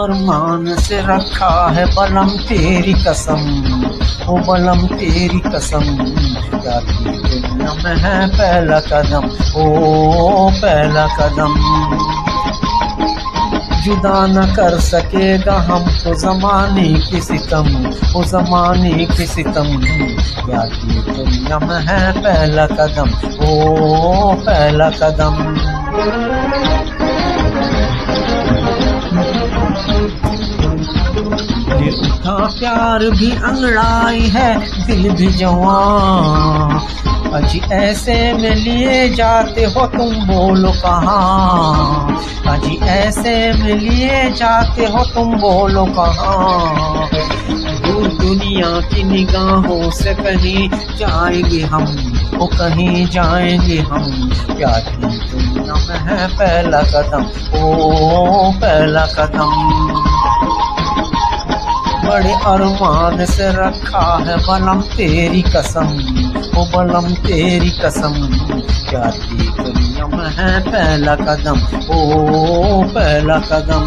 अरमान से रखा है बलम तेरी कसम, ओ बलम तेरी कसम, क्या की दुनिया में है पहला कदम, ओ पहला कदम। जुदा न कर सकेगा हमको ज़माने की सितम, ओ ज़माने की सितम, क्या की दुनिया में है पहला कदम, ओ पहला कदम। ये उठा प्यार भी अंगड़ाई है, दिल भी जवां, अजी ऐसे में लिए जाते हो तुम बोलो कहाँ, अजी ऐसे में लिए जाते हो तुम बोलो कहाँ। दूर दुनिया की निगाहों से कहीं जाएंगे हम, वो कहीं जाएंगे हम, प्यार की दुनिया में है पहला कदम, ओ पहला कदम। बड़े अरमान से रखा है बलम तेरी कसम, ओ बलम तेरी कसम, क्या की दुनिया में है पहला कदम, ओ पहला कदम।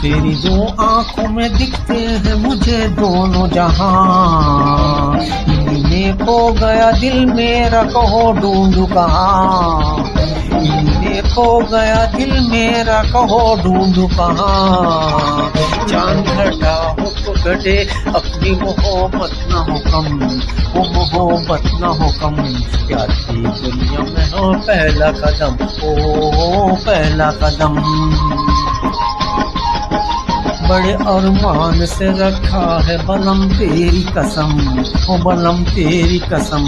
तेरी दो आंखों में दिखते हैं मुझे दोनों जहां, इन्हीं खो गया दिल मेरा कहो ढूंढूं कहाँ, इन्हीं खो गया दिल मेरा कहो ढूंढूं कहाँ। चांद घटा हो तो घटे अपनी मोहब्बत न हो कम, वो मोहब्बत न हो कम, प्यार की दुनिया में हो पहला कदम, ओ पहला कदम। बड़े अरमान से रखा है बलम तेरी कसम, ओ बलम तेरी कसम,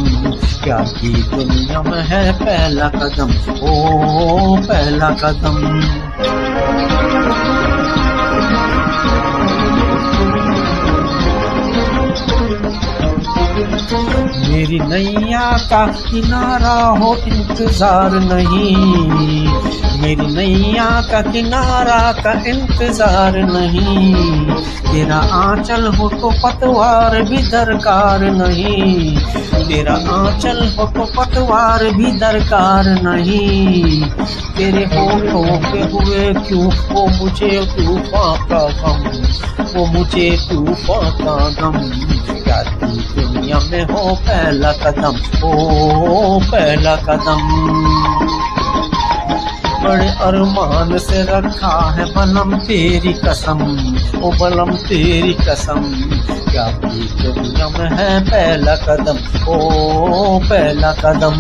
प्यार की दुनिया में है पहला कदम, ओ पहला कदम। मेरी नैया का किनारा हो इंतजार नहीं, मेरी नैया का किनारा का इंतजार नहीं, तेरा आंचल हो तो पतवार भी दरकार नहीं, तेरा आंचल हो तो पतवार भी दरकार नहीं। तेरे होठों पे हुए क्यों वो मुझे तूफान का गम, वो मुझे तूफान का गम, क्या तू दुनिया में हो पहला कदम, ओ पहला कदम। बड़े अरमान से रखा है बलम तेरी कसम, ओ बलम तेरी कसम, क्या की दुनिया में है पहला कदम, ओ पहला कदम।